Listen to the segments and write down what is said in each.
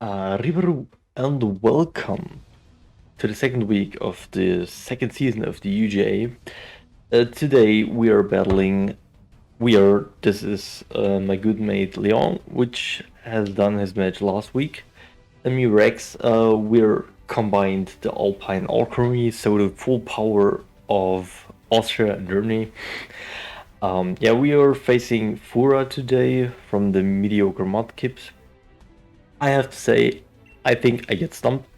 Riberu, and welcome to the second week of the second season of the UGA. Today we are battling. This is my good mate Leon, which has done his match last week. And me Rex. We're combined the Alpine Alchemy, so the full power of Austria and Germany. Yeah, we are facing Fura today from the mediocre Mudkips. I have to say, I think I get stumped.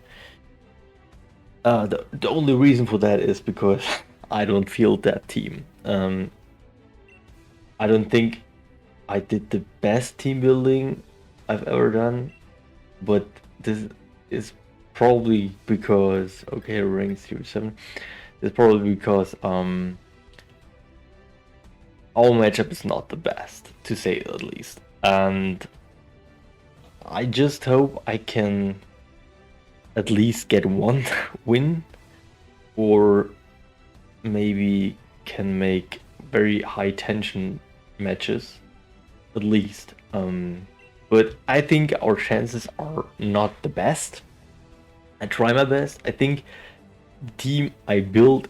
The only reason for that is because I don't feel that team. I don't think I did the best team building I've ever done, but this is probably because rank 07. It's probably because our matchup is not the best, to say the least, and I just hope I can at least get one win, or maybe can make very high tension matches, at least. But I think our chances are not the best. I try my best. I think the team I built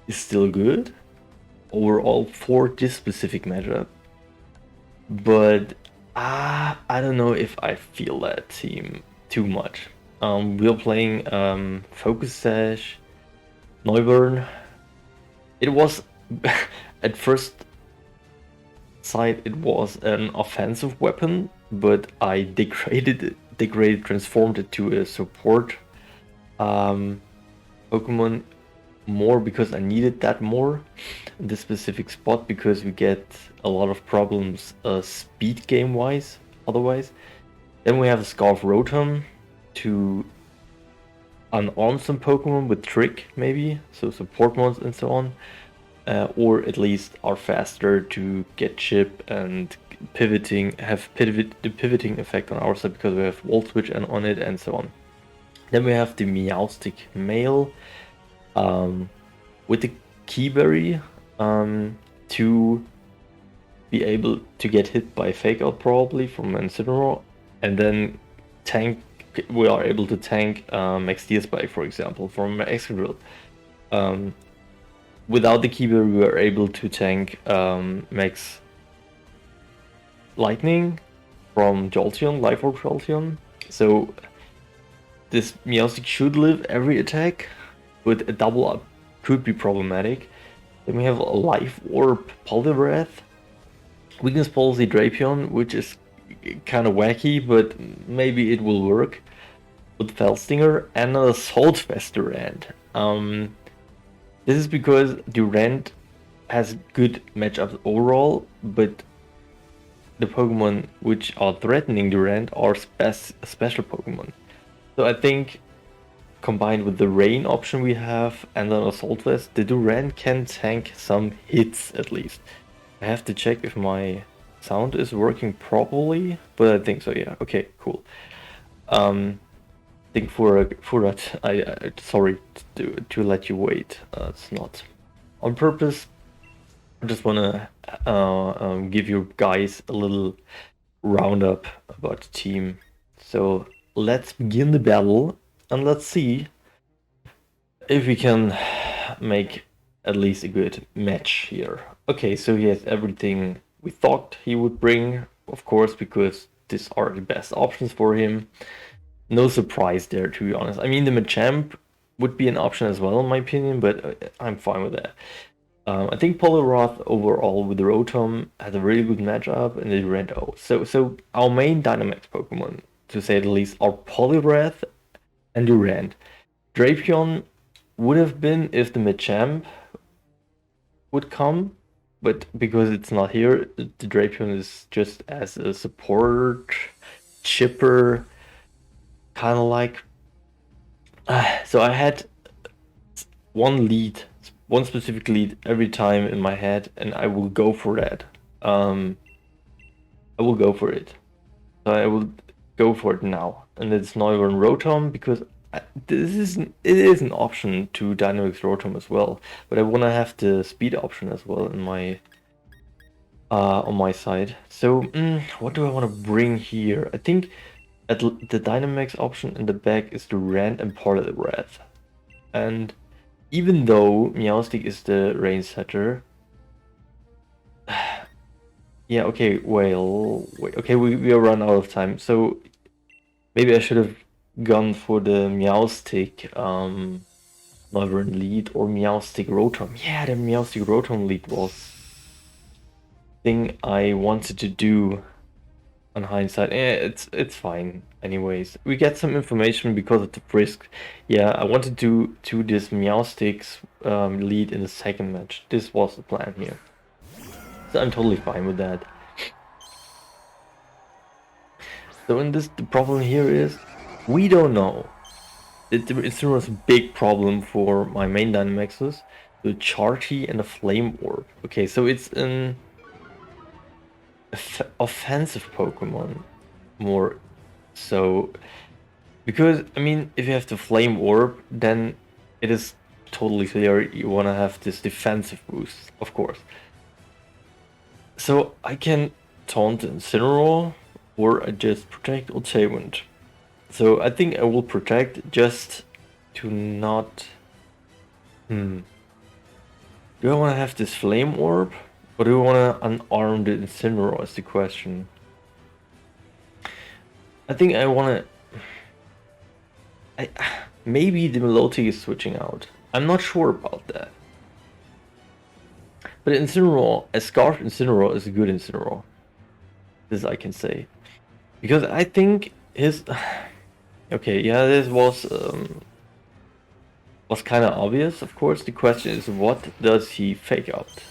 is still good overall for this specific matchup. But I don't know if I feel that team too much. We're playing Focus Sash, Neuburn. It was at first sight it was an offensive weapon, but I transformed it to a support Pokemon more because I needed that more in this specific spot, because we get a lot of problems speed game wise otherwise. Then we have a Scarf Rotom to unarm some Pokemon with Trick, maybe, so support mods and so on. Or at least are faster to get chip and the pivoting effect on our side because we have Volt Switch and on it and so on. Then we have the Meowstic male with the Keyberry to be able to get hit by Fake Out probably from Incineroar, and then tank. We are able to tank Max Spike, for example, from Excadrill. Without the Keyberry, we are able to tank Max Lightning from Jolteon, Life Orb Jolteon. So this Meowstic should live every attack, but a double up could be problematic. Then we have a Life Orb Poliwrath, Weakness Policy Drapion, which is kind of wacky, but maybe it will work with Felstinger, and an Assault Vest Durant. This is because Durant has good matchups overall, but the Pokemon which are threatening Durant are special Pokemon. So I think combined with the Rain option we have and an Assault Vest, the Durant can tank some hits at least. I have to check if my sound is working properly, but I think so, yeah. Okay, cool. I think for that, I sorry to let you wait. It's not on purpose. I just wanna give you guys a little roundup about the team. So let's begin the battle and let's see if we can make at least a good match here. Okay, so he has everything we thought he would bring, of course, because these are the best options for him. No surprise there, to be honest. I mean, the Machamp would be an option as well, in my opinion, but I'm fine with that. I think Poliwrath overall with the Rotom has a really good matchup in the Red-O. So our main Dynamax Pokemon, to say the least, are Poliwrath and Durant. Drapion would have been if the Machamp would come, but because it's not here, the Drapion is just as a support, chipper, kind of like. So I had one specific lead every time in my head, and I will go for that. I will go for it. So I will go for it now, and it's Neuron Rotom because it is an option to Dynamax Rotom as well, but I want to have the speed option as well in my on my side. So what do I want to bring here? I think The Dynamax option in the back is the Rand and part of the Wrath. And even though Meowstic is the range setter, yeah, okay, well, wait, okay, we are run out of time, so maybe I should have gone for the Meowstic Noivern lead or Meowstic Rotom. Yeah, the Meowstic Rotom lead was thing I wanted to do on hindsight. It's fine. Anyways, we get some information because of the Frisk. Yeah, I wanted to do this Meowstic's lead in the second match. This was the plan here. So I'm totally fine with that. So in this, the problem here is we don't know. It's a big problem for my main Dynamaxes, the Charty and the Flame Orb. Okay, so it's an offensive Pokemon more so, because I mean, if you have the Flame Orb, then it is totally clear you want to have this defensive boost, of course. So I can taunt Incineroar, or I just protect or Tailwind. So I think I will protect just to not... Do I want to have this Flame Orb? Or do I want to unarm the Incineroar is the question. I think I want to... Maybe the Melody is switching out. I'm not sure about that. But Incineroar, a Scarf Incineroar is a good Incineroar. This I can say. Because I think his... Okay, yeah, this was kind of obvious, of course. The question is, what does he fake out?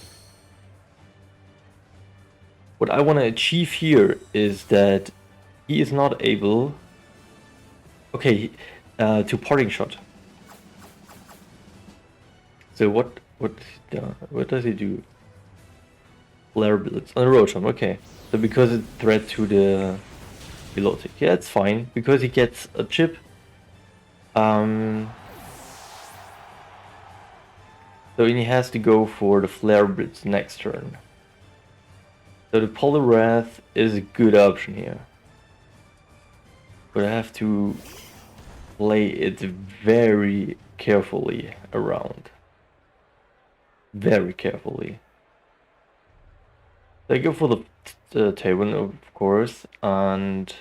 What I want to achieve here is that he is not able... Okay, to Parting Shot. So what does he do? Flare Blitz on the Rotom, okay. So because it's threat to the Milotic. Yeah, it's fine, because he gets a chip. So he has to go for the Flare Blitz next turn. So the Poliwrath is a good option here. But I have to play it very carefully around. Very carefully. So I go for the Tailwind, of course, and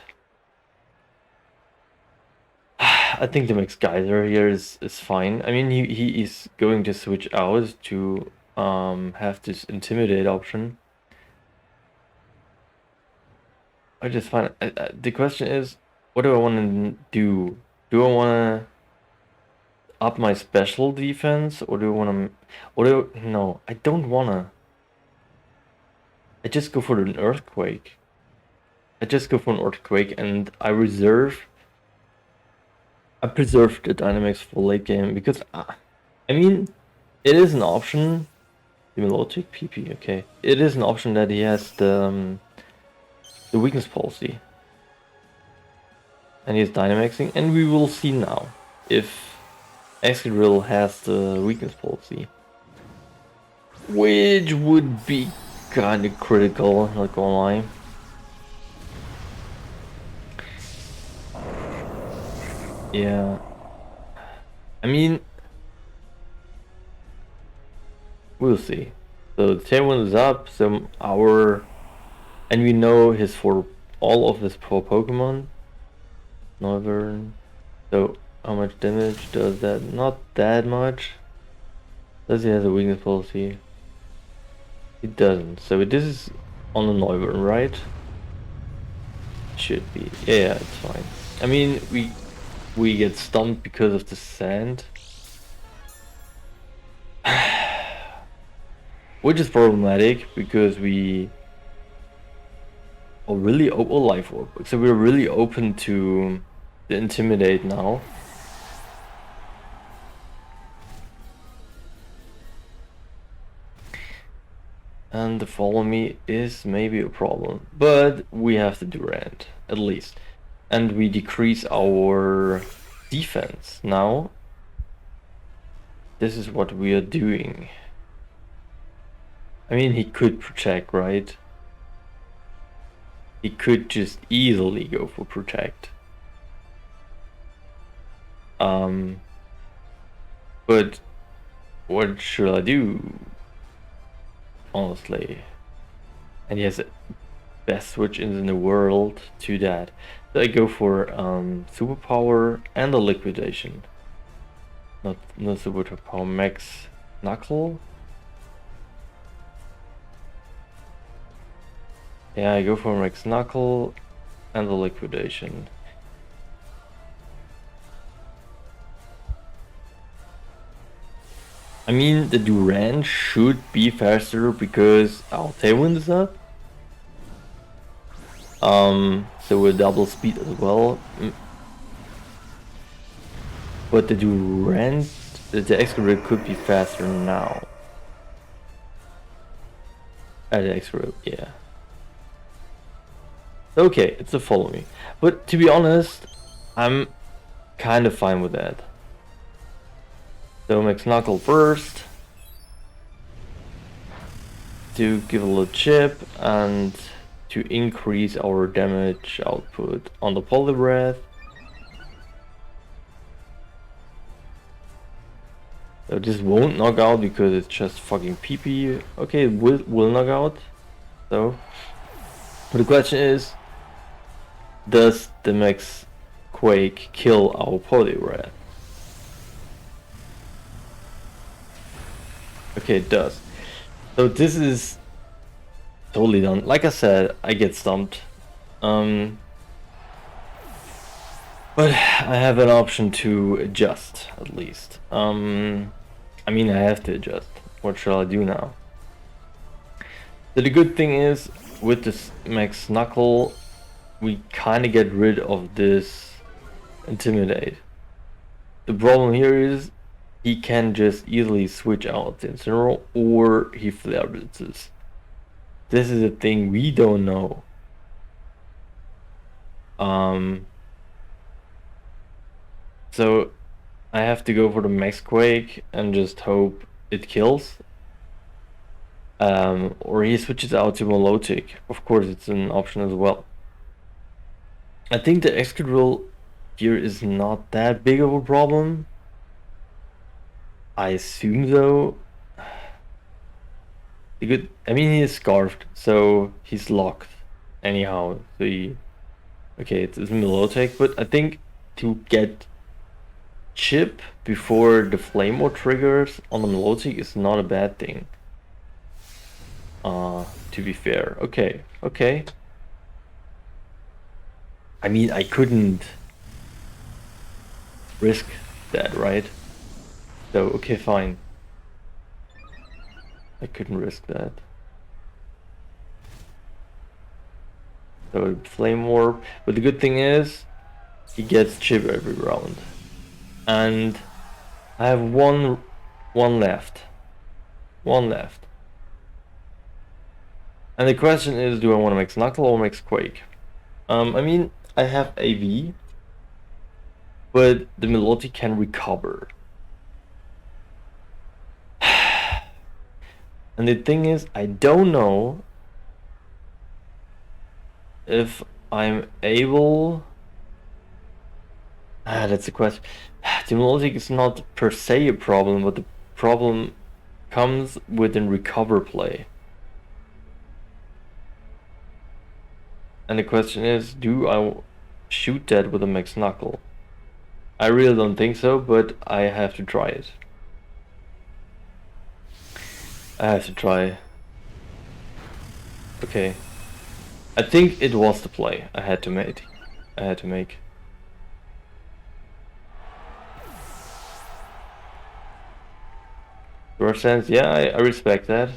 I think the Max Geyser here is fine. I mean, he is going to switch out to have this Intimidate option. I just find the question is, what do I want to do? Do I want to up my special defense, or do I want to... No, I don't want to. I just go for an Earthquake. I just go for an Earthquake, and I preserve the Dynamax for late game, because I mean, it is an option. The Melodic PP, okay. It is an option that he has the weakness policy. And he's Dynamaxing, and we will see now if Excadrill has the weakness policy. Which would be kinda critical, not gonna lie. Yeah. I mean, we'll see. So the Tailwind is up, so and we know for all of his four Pokemon. Noivern. So how much damage does that? Not that much. Does he have a weakness policy? It doesn't. So this is on the Noivern, right? Should be. Yeah, it's fine. I mean, we get stumped because of the sand. Which is problematic because we are really Life Orb. So we're really open to the Intimidate now. And the Follow Me is maybe a problem, but we have to do Rand, at least. And we decrease our defense. Now, this is what we are doing. I mean, he could protect, right? He could just easily go for protect. But what should I do? Honestly. And he has the best switch in the world to that. So I go for superpower and a liquidation. Not superpower, max knuckle. Yeah, I go for max knuckle and the liquidation. I mean, the Duran should be faster because our tailwind is up. So we'll double speed as well. But the Duran, the excavator could be faster now. The excavator, yeah. Okay, it's a follow me. But to be honest, I'm kind of fine with that. So max knuckle first to give a little chip and to increase our damage output on the Polybreath. So this won't knock out because it's just fucking PP. Okay, it will knock out. So, but the question is, does the max Quake kill our Polybreath? Okay, it does. So this is totally done. Like I said, I get stumped. But I have an option to adjust, at least. I mean, I have to adjust. What shall I do now? So the good thing is, with this max knuckle, we kind of get rid of this intimidate. The problem here is, he can just easily switch out the incineroar, or he flare blitzes. This is a thing we don't know. So I have to go for the max quake and just hope it kills. Or he switches out to Melodic. Of course, it's an option as well. I think the Excadrill here is not that big of a problem. I assume though. I mean, he is scarfed, so he's locked anyhow. So okay, it's Melodic, but I think to get chip before the flame or triggers on the Melodic is not a bad thing. To be fair. Okay. I mean, I couldn't risk that, right? So, okay, fine. I couldn't risk that. So, Flame Warp. But the good thing is, he gets chip every round. And I have one left. One left. And the question is, do I want to mix Knuckle or mix Quake? I mean, I have AV, but the Melody can recover. And the thing is, I don't know if I'm able... that's a question. The Melodic is not per se a problem, but the problem comes within recover play. And the question is, do I shoot that with a max knuckle? I really don't think so, but I have to try it. I have to try. Okay. I think it was the play I had to make. Rush sense, yeah, I respect that.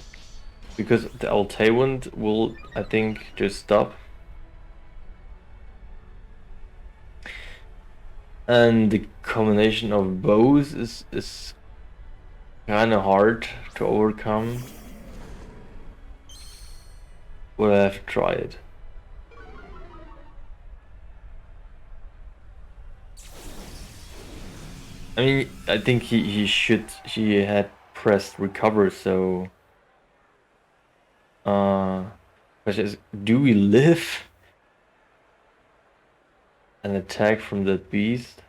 Because the Altairwind will, I think, just stop. And the combination of bows is kind of hard to overcome. But I have to try it. I mean, I think he had pressed recover, so question is, do we live an attack from that beast?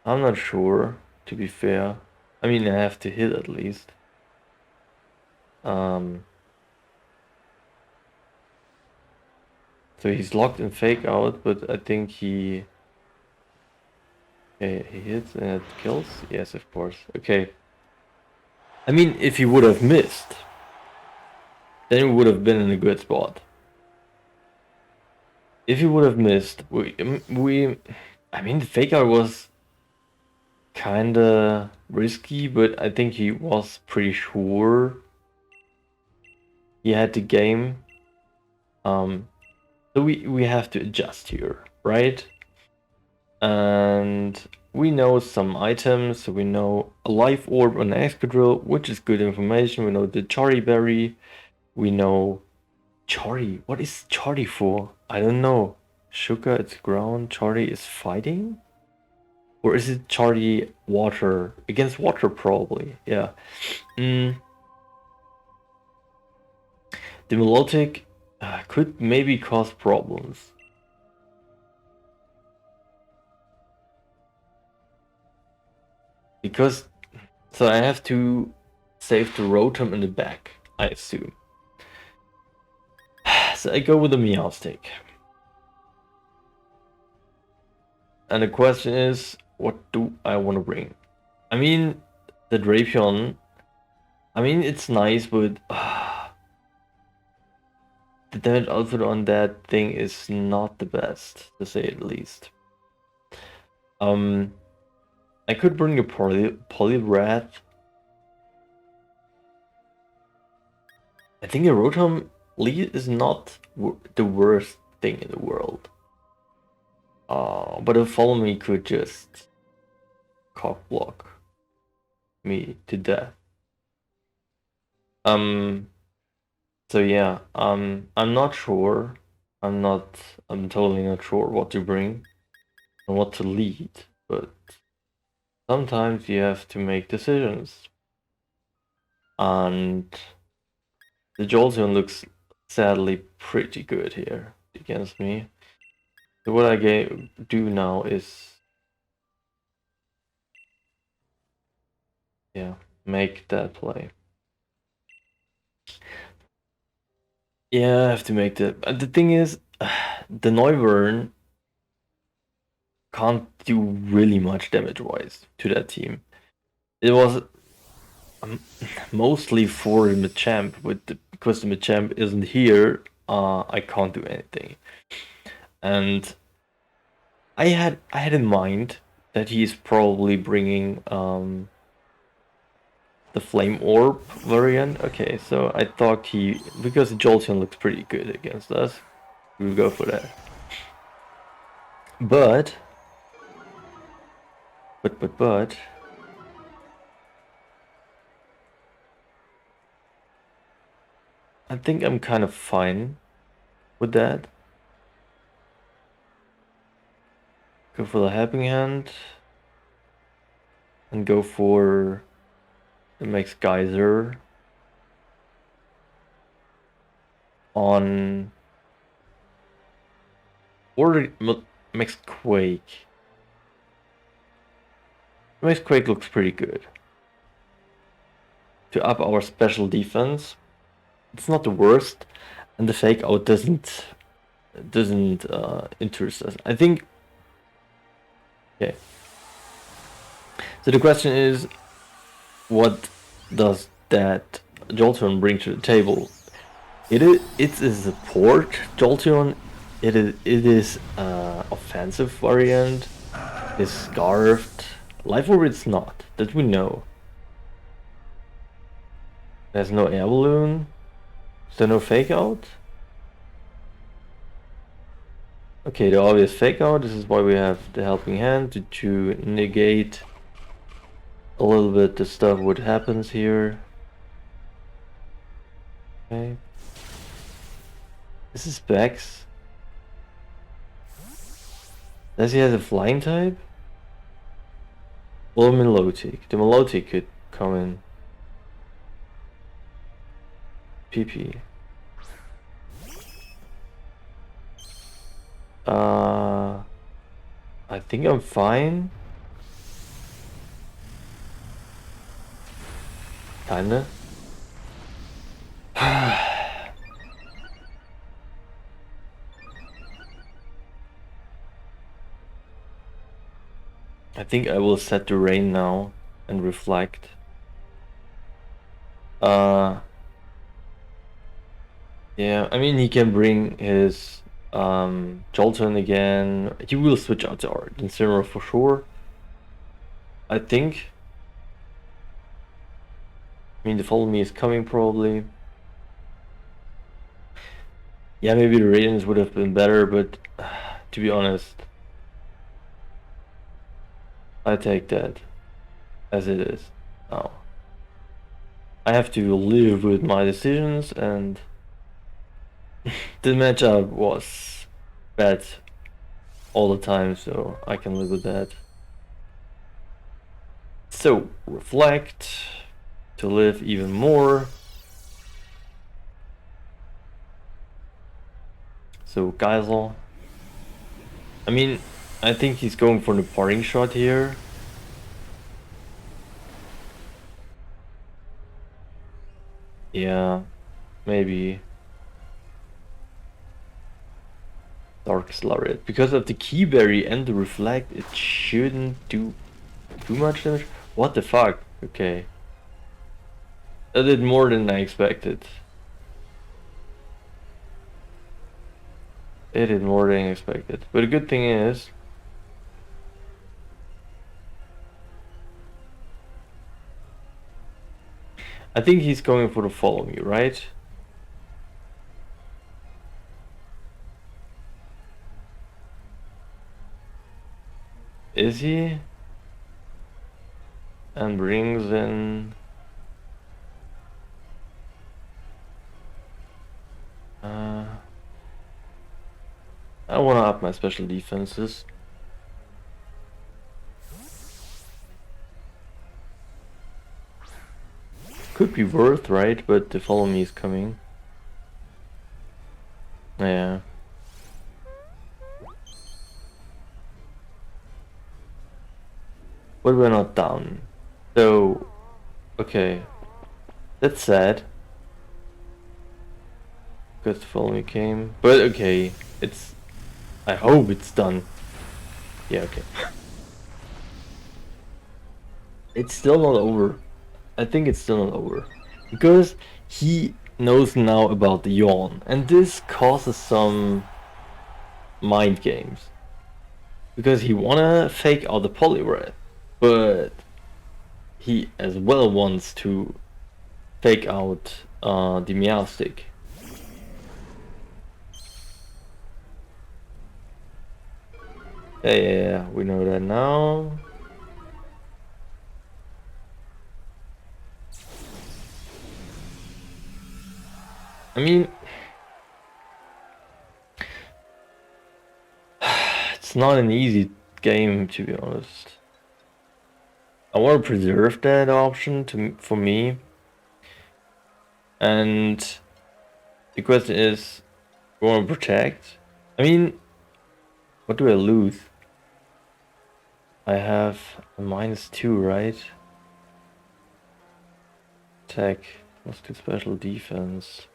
I'm not sure, to be fair. I mean, I have to hit at least. So he's locked in fake out, but I think he... Okay, he hits and it kills? Yes, of course. Okay. I mean, if he would have missed, then we would have been in a good spot. If he would have missed, I mean, the fake out was kinda risky, but I think he was pretty sure he had the game. So we have to adjust here, right? And we know some items, so we know a life orb on an escadrille, which is good information. We know the Chari berry. We know Chari. What is Chari for? I don't know. Sugar, it's ground. Chari is fighting? Or is it Chari water? Against water, probably. Yeah. The melodic could maybe cause problems. Because, so I have to save the Rotom in the back, I assume. So I go with the Meow Stick. And the question is, what do I want to bring? I mean, the Drapion, I mean, it's nice, but the damage output on that thing is not the best, to say the least. I could bring a Poliwrath. I think a Rotom lead is not the worst thing in the world. But a Follow Me could just cock block me to death. So yeah, I'm not sure. I'm totally not sure what to bring and what to lead, but sometimes you have to make decisions. And the Jolteon looks sadly pretty good here against me. So what I do now is, yeah, make that play. Yeah, I have to make that. The thing is, the Noivern can't do really much damage-wise to that team. It was mostly for the Machamp, because the Machamp isn't here, I can't do anything. And I had in mind that he's probably bringing the Flame Orb variant. Okay, so I thought because the Jolteon looks pretty good against us, we'll go for that. But I think I'm kind of fine with that. Go for the Helping Hand and go for the Max Geyser on, or the Max Quake. Max Quake looks pretty good. To up our special defense, it's not the worst, and the fake out doesn't interest us. I think. Okay. So the question is, what does that Jolteon bring to the table? It's a support Jolteon. It is offensive variant. It's scarfed. Life Orb it's not. That we know. There's no air balloon. Is there no fake out? Okay, the obvious fake out. This is why we have the Helping Hand to negate a little bit the stuff what happens here. Okay. This is Bex. Does he have a flying type? Or Milotic? The Milotic could come in. PP. I think I'm fine. kinda. I think I will set the rain now and reflect. Yeah, I mean he can bring his Jolton again. He will switch out to Art Incineroar for sure. I think. I mean the Follow Me is coming probably. Yeah, maybe the Radiance would have been better, but to be honest, I take that as it is now. I have to live with my decisions, and the matchup was bad all the time, so I can live with that. So, reflect to live even more. So, Geisel. I mean, I think he's going for the parting shot here. Yeah, maybe. Darkest Lariat. Because of the Keyberry and the Reflect, it shouldn't do too much damage. What the fuck? Okay. That did more than I expected. It did more than I expected. But the good thing is, I think he's going for the Follow Me, right? Is he? And brings in... I want to up my special defenses. Could be worth, right? But the Follow Me is coming. Yeah. But we're not down. So, okay. That's sad. Because the Follow Me came. But okay, it's... I hope it's done. Yeah, okay. It's still not over. I think it's still not over. Because he knows now about the yawn. And this causes some mind games. Because he wanna fake out the Poliwrath. But he as well wants to fake out the Meowstic. Yeah, we know that now. I mean, it's not an easy game, to be honest. I want to preserve that option for me. And the question is, do I want to protect? I mean, what do I lose? I have a -2, right? Attack, +2 special defense.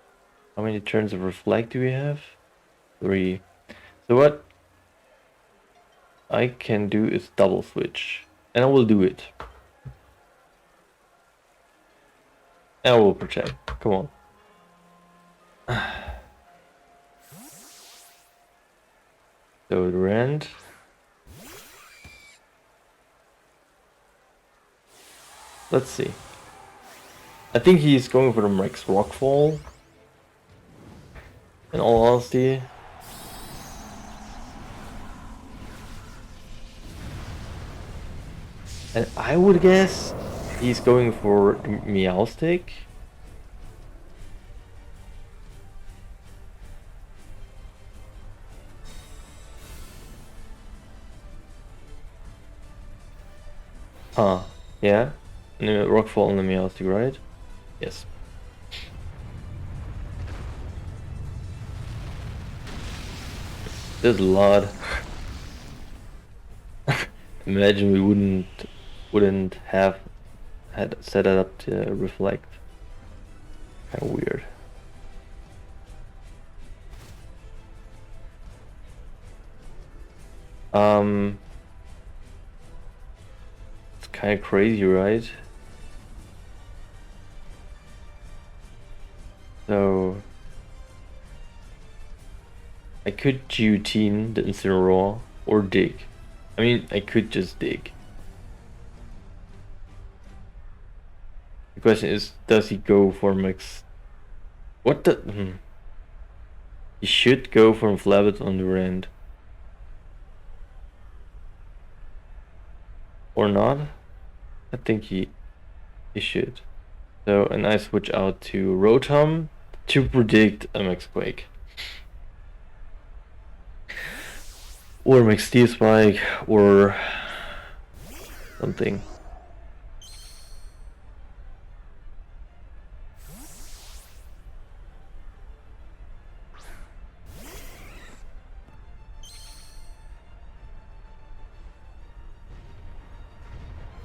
How many turns of Reflect do we have? 3. So what I can do is double switch. And I will do it. And I will protect. Come on. So the Rend. Let's see. I think he's going for the Max Rockfall. In all honesty. And I would guess he's going for the Meowstic. Huh, yeah. And the Rockfall and the Meowstic, right? Yes. There's a lot. Imagine we wouldn't have had set it up to reflect. Kind of weird. It's kind of crazy, right? So I could guillotine the Incineroar or dig. I mean, I could just dig. The question is, does he go for max? What the? He should go for Flabit on the end. Or not? I think he should. So, and I switch out to Rotom to predict a Max Quake. Or Max Steel Spike, or something.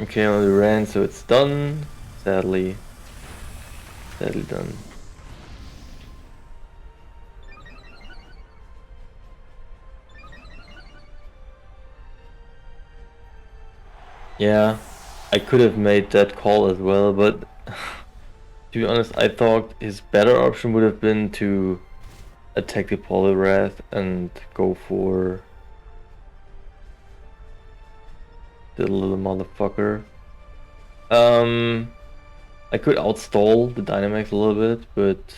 Okay, on the ran, so it's done. Sadly done. Yeah, I could have made that call as well, but to be honest, I thought his better option would have been to attack the Poliwrath and go for the little motherfucker. I could outstall the Dynamax a little bit, but the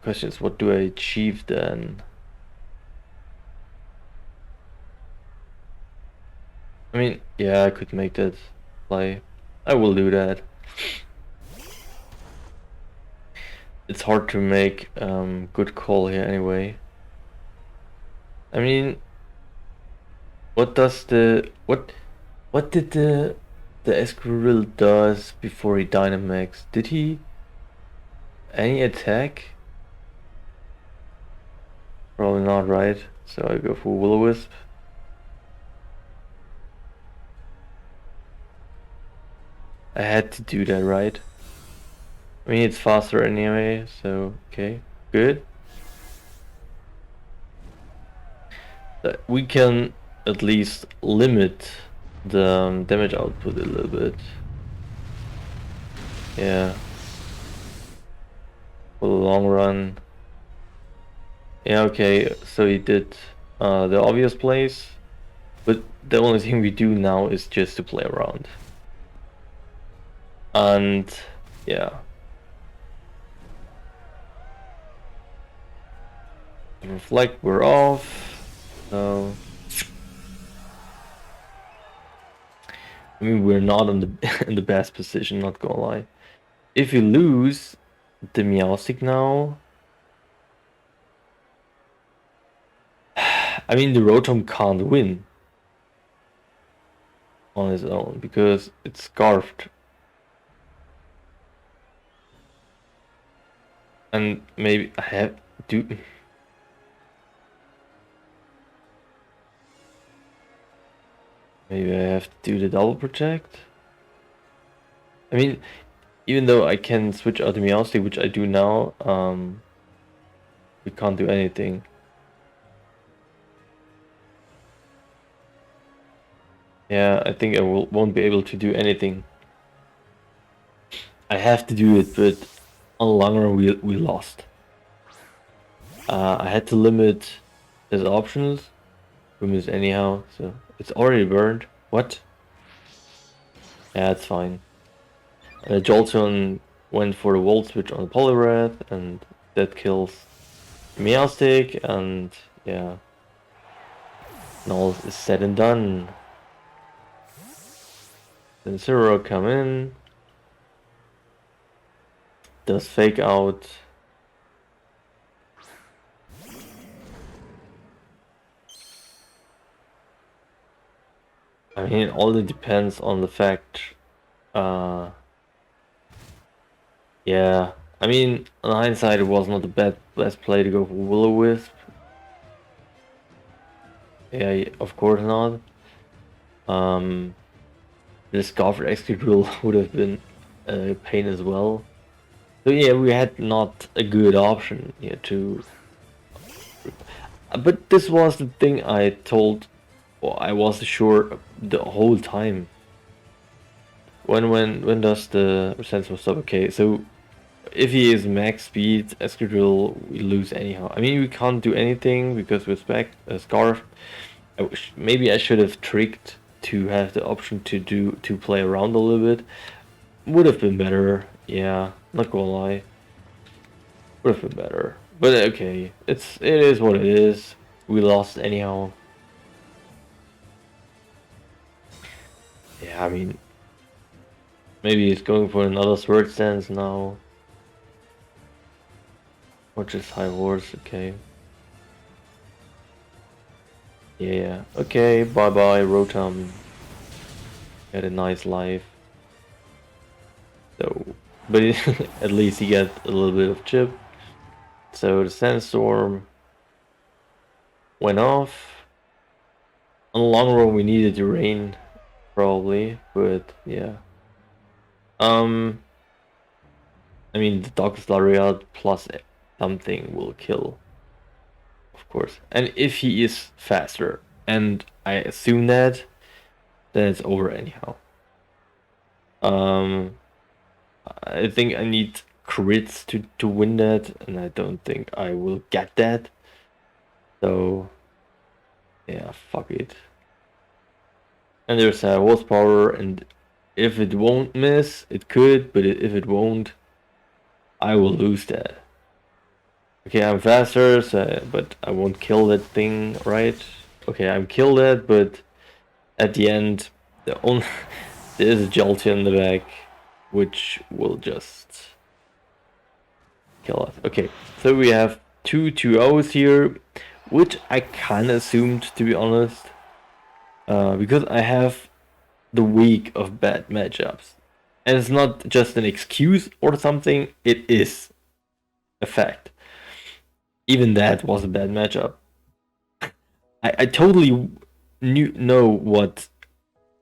question is, what do I achieve then? I mean, yeah, I could make that play. I will do that. It's hard to make good call here anyway. I mean, what does what did the Esquirrel does before he Dynamax? Did he any attack? Probably not, right? So I go for Will-O-Wisp. I had to do that, right? I mean, it's faster anyway, so okay, good. We can at least limit the damage output a little bit. Yeah. For the long run. Yeah, okay, so he did the obvious plays, but the only thing we do now is just to play around. And yeah. Reflect, we're off. So I mean, we're not in the in the best position, not gonna lie. If you lose the Meowstic now, I mean, the Rotom can't win on his own because it's scarfed. And maybe I have to. Maybe I have to do the double protect. I mean, even though I can switch out the Meowstic, which I do now, we can't do anything. Yeah, I think I won't be able to do anything. I have to do it, but on the long run we lost. I had to limit his options. Remove anyhow, so it's already burned. What? Yeah, it's fine. Jolteon went for the Volt Switch on the Poliwrath, and that kills Meowstic, and yeah. And all is said and done. Then Zero come in. Does fake out. I mean, it all depends on the fact. Yeah, I mean, on hindsight, it was not the best play to go for Will-O-Wisp. Yeah, of course not. The Scarfed Excadrill would have been a pain as well. So yeah, we had not a good option here to. But this was the thing I told. Well, I was sure the whole time. When does the resentment stop? Okay, so if he is max speed, Escadrille, we lose anyhow. I mean, we can't do anything because with Scarf, maybe I should have tricked to have the option to play around a little bit. Would have been better. Yeah, not gonna lie. Would have been better. But okay, it is what it is. We lost anyhow. Yeah, I mean, maybe he's going for another sword stance now. Or just high horse, okay. Yeah, okay, bye bye, Rotom. Had a nice life. So, but at least he got a little bit of chip. So the sandstorm went off. On the long run, we needed the rain, probably, but yeah. I mean, the Darkest Lariat plus something will kill, of course. And if he is faster, and I assume that, then it's over anyhow. I think I need crits to win that, and I don't think I will get that. So, yeah, fuck it. And there's a horsepower, and if it won't miss, it could, but if it won't, I will lose that. Okay, I'm faster, so, but I won't kill that thing, right? Okay, I'm killed that, but at the end, there is a Jolteon in the back, which will just kill us. Okay, so we have two 2-0s here, which I kinda assumed, to be honest. Because I have the week of bad matchups. And it's not just an excuse or something, it is a fact. Even that was a bad matchup. I totally know what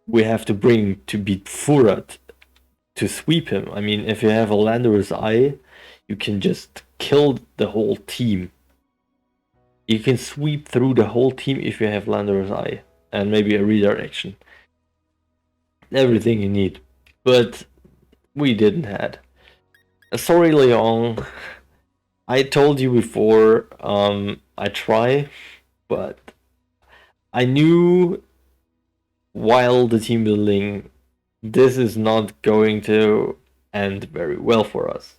we have to bring to beat Furat to sweep him. I mean, if you have a Landorus Eye, you can just kill the whole team. You can sweep through the whole team if you have Landorus Eye and maybe a redirection. Everything you need. But we didn't had. Sorry, Leon. I told you before, I try, but I knew while the team building, this is not going to end very well for us.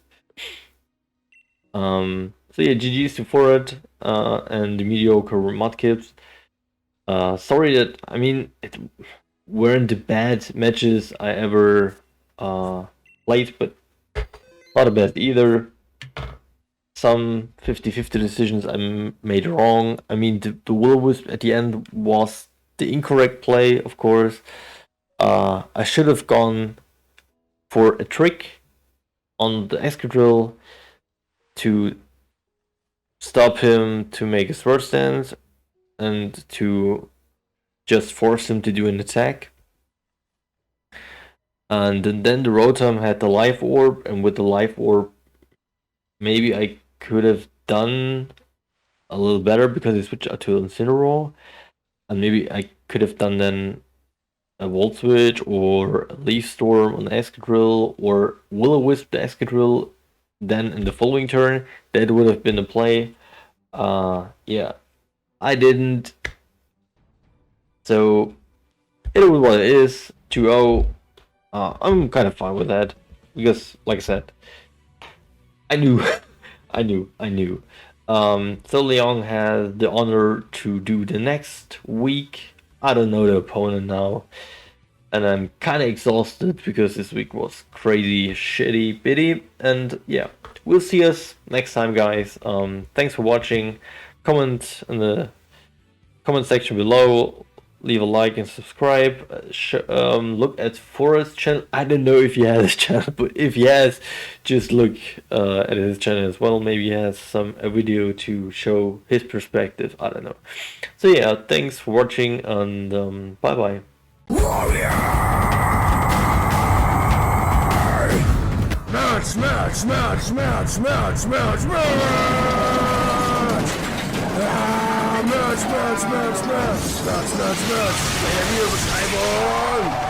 So yeah, GG's to Forward and the mediocre Mudkips. Sorry that, I mean, it weren't the bad matches I ever played, but not the best either. Some 50-50 decisions I made wrong. I mean, the Will-O-Wisp at the end was the incorrect play, of course. I should have gone for a trick on the Escadrille to stop him to make a sword stance and to just force him to do an attack. And then the Rotom had the Life Orb, and with the Life Orb, maybe I could have done a little better because he switched out to Incineroar. And maybe I could have done then a Volt Switch or a Leaf Storm on the Escadrille or Will-O-Wisp the Escadrille. Then in the following turn, that would have been the play. Yeah, I didn't. So it was what it is. 2-0. I'm kind of fine with that because, like I said, I knew, I knew. So Leon has the honor to do the next week. I don't know the opponent now. And I'm kind of exhausted because this week was crazy, shitty, bitty. And yeah, we'll see us next time, guys. Thanks for watching. Comment in the comment section below. Leave a like and subscribe. Look at Forrest's channel. I don't know if he has a channel, but if he has, just look at his channel as well. Maybe he has a video to show his perspective. I don't know. So yeah, thanks for watching and bye bye. Warrior! Smash, smash, smash, smash, smash, smash! Ah, smash, smash, smash, smash! Smash, smash, smash! In der Videobeschreibung!